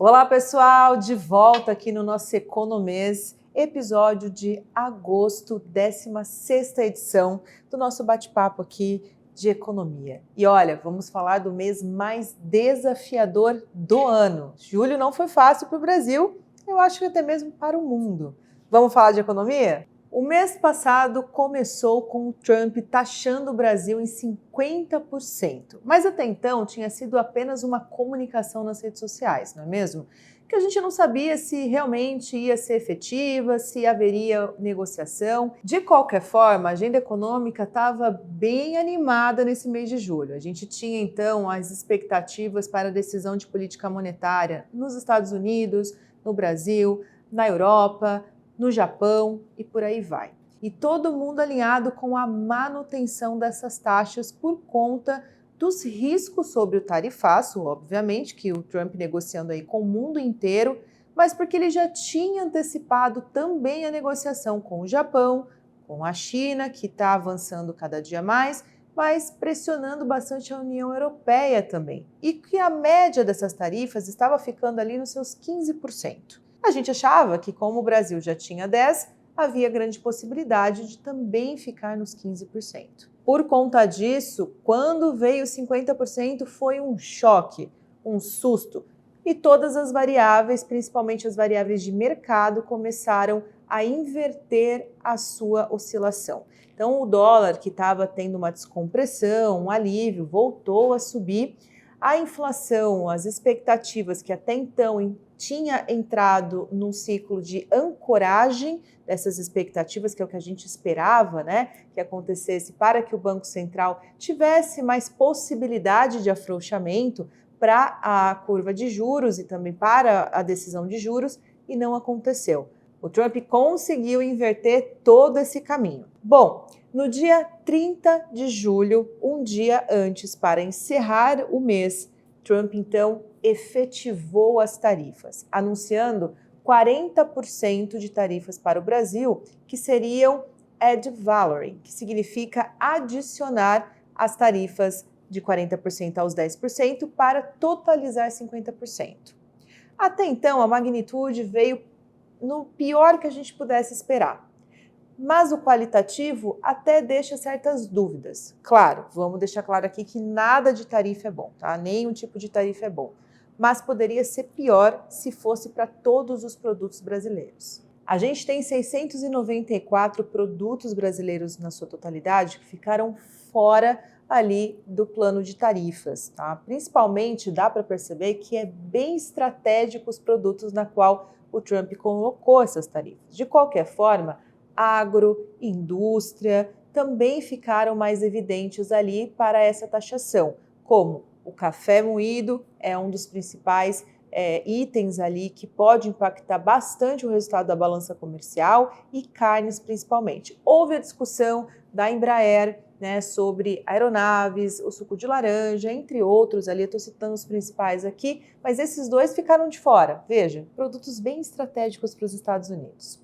Olá pessoal, de volta aqui no nosso Economês, episódio de agosto, 16ª edição do nosso bate-papo aqui de economia. E olha, vamos falar do mês mais desafiador do ano. Julho não foi fácil para o Brasil, eu acho que até mesmo para o mundo. Vamos falar de economia? O mês passado começou com o Trump taxando o Brasil em 50%, mas até então tinha sido apenas uma comunicação nas redes sociais, não é mesmo? Que a gente não sabia se realmente ia ser efetiva, se haveria negociação. De qualquer forma, a agenda econômica estava bem animada nesse mês de julho. A gente tinha então as expectativas para a decisão de política monetária nos Estados Unidos, no Brasil, na Europa, no Japão e por aí vai. E todo mundo alinhado com a manutenção dessas taxas por conta dos riscos sobre o tarifaço, obviamente, que o Trump negociando aí com o mundo inteiro, mas porque ele já tinha antecipado também a negociação com o Japão, com a China, que está avançando cada dia mais, mas pressionando bastante a União Europeia também. E que a média dessas tarifas estava ficando ali nos seus 15%. A gente achava que, como o Brasil já tinha 10%, havia grande possibilidade de também ficar nos 15%. Por conta disso, quando veio 50%, foi um choque, um susto. E todas as variáveis, principalmente as variáveis de mercado, começaram a inverter a sua oscilação. Então, o dólar, que estava tendo uma descompressão, um alívio, voltou a subir. A inflação, as expectativas que até então tinha entrado num ciclo de ancoragem dessas expectativas, que é o que a gente esperava, né, que acontecesse para que o Banco Central tivesse mais possibilidade de afrouxamento para a curva de juros e também para a decisão de juros, e não aconteceu. O Trump conseguiu inverter todo esse caminho. Bom, no dia 30 de julho, um dia antes para encerrar o mês, Trump então efetivou as tarifas, anunciando 40% de tarifas para o Brasil, que seriam add valorem, que significa adicionar as tarifas de 40% aos 10% para totalizar 50%. Até então, a magnitude veio no pior que a gente pudesse esperar. Mas o qualitativo até deixa certas dúvidas. Claro, vamos deixar claro aqui que nada de tarifa é bom, tá? Nenhum tipo de tarifa é bom. Mas poderia ser pior se fosse para todos os produtos brasileiros. A gente tem 694 produtos brasileiros na sua totalidade que ficaram fora ali do plano de tarifas, tá? Principalmente dá para perceber que é bem estratégico os produtos na qual o Trump colocou essas tarifas. De qualquer forma, agro, indústria, também ficaram mais evidentes ali para essa taxação, como o café moído é um dos principais itens ali que pode impactar bastante o resultado da balança comercial e carnes principalmente. Houve a discussão da Embraer, né, sobre aeronaves, o suco de laranja, entre outros ali, eu estou citando os principais aqui, mas esses dois ficaram de fora. Veja, produtos bem estratégicos para os Estados Unidos.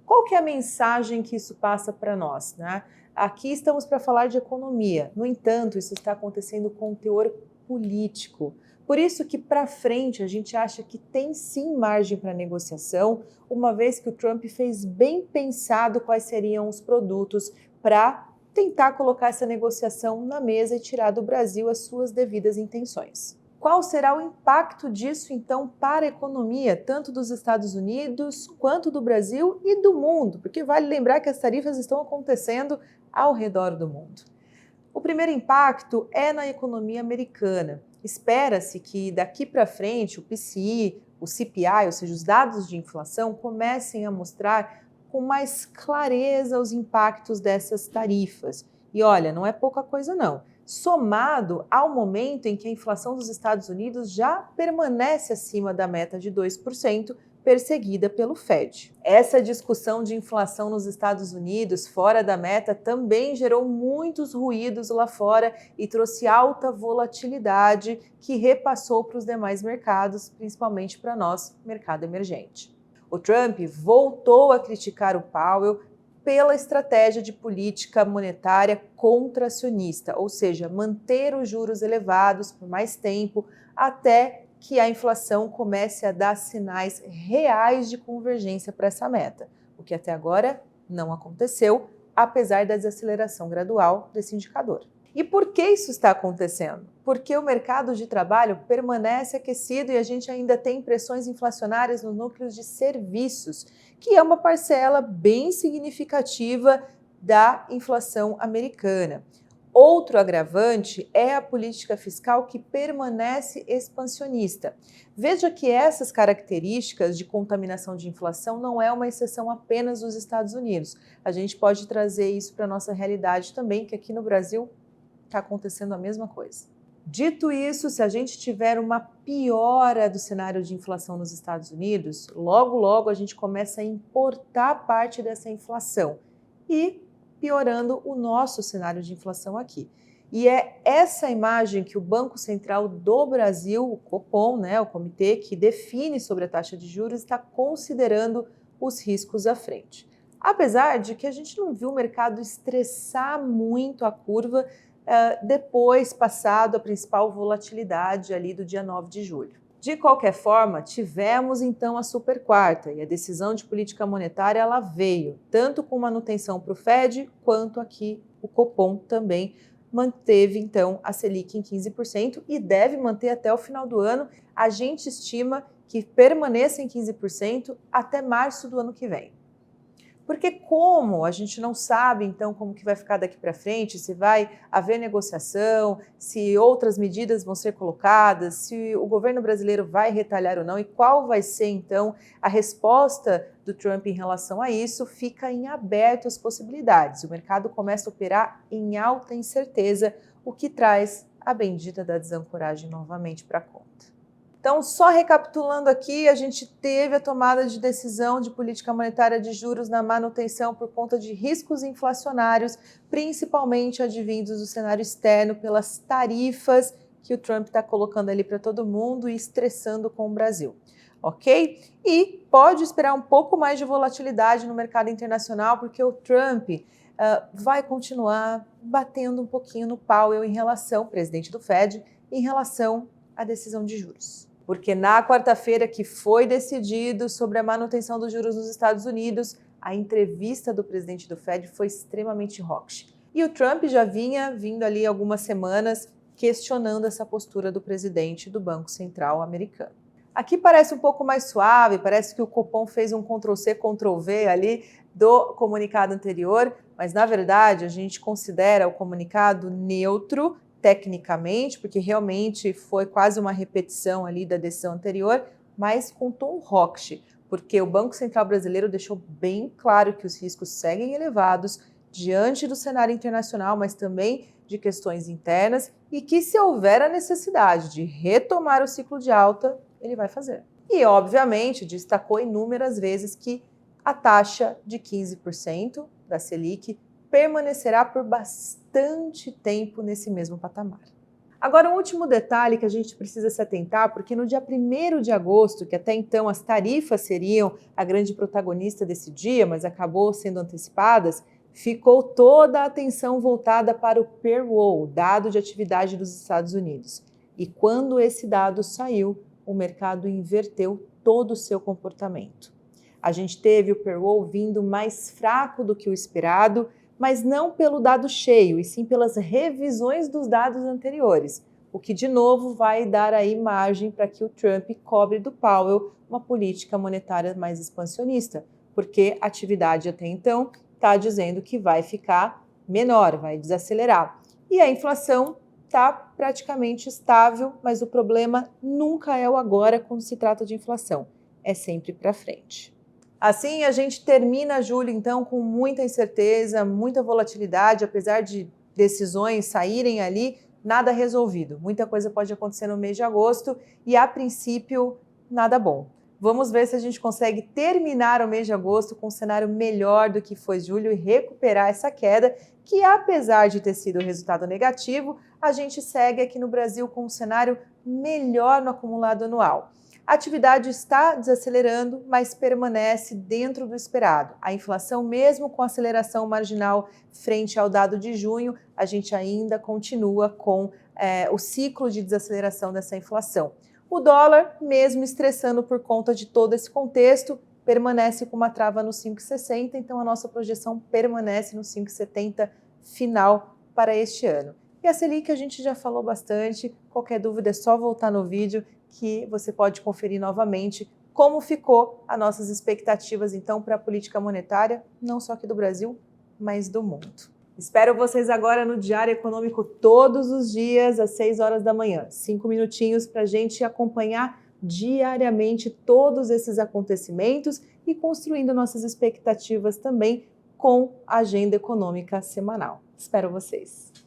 Qual que é a mensagem que isso passa para nós, né? Aqui estamos para falar de economia, no entanto, isso está acontecendo com teor político. Por isso que para frente a gente acha que tem sim margem para negociação, uma vez que o Trump fez bem pensado quais seriam os produtos para tentar colocar essa negociação na mesa e tirar do Brasil as suas devidas intenções. Qual será o impacto disso, então, para a economia, tanto dos Estados Unidos, quanto do Brasil e do mundo? Porque vale lembrar que as tarifas estão acontecendo ao redor do mundo. O primeiro impacto é na economia americana. Espera-se que daqui para frente o PCI, o CPI, ou seja, os dados de inflação, comecem a mostrar com mais clareza os impactos dessas tarifas. E olha, não é pouca coisa não. Somado ao momento em que a inflação dos Estados Unidos já permanece acima da meta de 2%, perseguida pelo Fed. Essa discussão de inflação nos Estados Unidos, fora da meta, também gerou muitos ruídos lá fora e trouxe alta volatilidade que repassou para os demais mercados, principalmente para nós, mercado emergente. O Trump voltou a criticar o Powell pela estratégia de política monetária contracionista, ou seja, manter os juros elevados por mais tempo até que a inflação comece a dar sinais reais de convergência para essa meta, o que até agora não aconteceu, apesar da desaceleração gradual desse indicador. E por que isso está acontecendo? Porque o mercado de trabalho permanece aquecido e a gente ainda tem pressões inflacionárias nos núcleos de serviços, que é uma parcela bem significativa da inflação americana. Outro agravante é a política fiscal que permanece expansionista. Veja que essas características de contaminação de inflação não é uma exceção apenas dos Estados Unidos. A gente pode trazer isso para a nossa realidade também, que aqui no Brasil está acontecendo a mesma coisa. Dito isso, se a gente tiver uma piora do cenário de inflação nos Estados Unidos, logo a gente começa a importar parte dessa inflação e piorando o nosso cenário de inflação aqui. E é essa imagem que o Banco Central do Brasil, o Copom, o comitê que define sobre a taxa de juros, está considerando os riscos à frente. Apesar de que a gente não viu o mercado estressar muito a curva depois passado a principal volatilidade ali do dia 9 de julho. De qualquer forma, tivemos então a super quarta e a decisão de política monetária ela veio, tanto com manutenção para o Fed, quanto aqui o Copom também manteve então a Selic em 15% e deve manter até o final do ano. A gente estima que permaneça em 15% até março do ano que vem. Porque como a gente não sabe, então, como que vai ficar daqui para frente, se vai haver negociação, se outras medidas vão ser colocadas, se o governo brasileiro vai retalhar ou não e qual vai ser, então, a resposta do Trump em relação a isso, fica em aberto as possibilidades. O mercado começa a operar em alta incerteza, o que traz a bendita da desancoragem novamente para a conta. Então, só recapitulando aqui, a gente teve a tomada de decisão de política monetária de juros na manutenção por conta de riscos inflacionários, principalmente advindos do cenário externo pelas tarifas que o Trump está colocando ali para todo mundo e estressando com o Brasil, ok? E pode esperar um pouco mais de volatilidade no mercado internacional, porque o Trump vai continuar batendo um pouquinho no Powell em relação, presidente do Fed, em relação à decisão de juros. Porque na quarta-feira que foi decidido sobre a manutenção dos juros nos Estados Unidos, a entrevista do presidente do Fed foi extremamente hawkish. E o Trump já vinha vindo ali algumas semanas questionando essa postura do presidente do Banco Central americano. Aqui parece um pouco mais suave, parece que o Copom fez um Ctrl+C, Ctrl+V ali do comunicado anterior, mas na verdade a gente considera o comunicado neutro, tecnicamente, porque realmente foi quase uma repetição ali da decisão anterior, mas com tom hawkish, porque o Banco Central brasileiro deixou bem claro que os riscos seguem elevados diante do cenário internacional, mas também de questões internas, e que se houver a necessidade de retomar o ciclo de alta, ele vai fazer. E, obviamente, destacou inúmeras vezes que a taxa de 15% da Selic permanecerá por bastante tempo nesse mesmo patamar. Agora, um último detalhe que a gente precisa se atentar, porque no dia 1º de agosto, que até então as tarifas seriam a grande protagonista desse dia, mas acabou sendo antecipadas, ficou toda a atenção voltada para o payroll, dado de atividade dos Estados Unidos. E quando esse dado saiu, o mercado inverteu todo o seu comportamento. A gente teve o payroll vindo mais fraco do que o esperado, mas não pelo dado cheio, e sim pelas revisões dos dados anteriores, o que de novo vai dar aí margem para que o Trump cobre do Powell uma política monetária mais expansionista, porque a atividade até então está dizendo que vai ficar menor, vai desacelerar. E a inflação está praticamente estável, mas o problema nunca é o agora quando se trata de inflação, é sempre para frente. Assim, a gente termina julho, então, com muita incerteza, muita volatilidade, apesar de decisões saírem ali, nada resolvido. Muita coisa pode acontecer no mês de agosto e, a princípio, nada bom. Vamos ver se a gente consegue terminar o mês de agosto com um cenário melhor do que foi julho e recuperar essa queda, que, apesar de ter sido um resultado negativo, a gente segue aqui no Brasil com um cenário melhor no acumulado anual. A atividade está desacelerando, mas permanece dentro do esperado. A inflação, mesmo com aceleração marginal frente ao dado de junho, a gente ainda continua com o ciclo de desaceleração dessa inflação. O dólar, mesmo estressando por conta de todo esse contexto, permanece com uma trava no 5,60, então a nossa projeção permanece no 5,70 final para este ano. E a Selic a gente já falou bastante, qualquer dúvida é só voltar no vídeo que você pode conferir novamente como ficou as nossas expectativas então para a política monetária, não só aqui do Brasil, mas do mundo. Espero vocês agora no Diário Econômico todos os dias às 6 horas da manhã. 5 minutinhos para a gente acompanhar diariamente todos esses acontecimentos e construindo nossas expectativas também com a agenda econômica semanal. Espero vocês!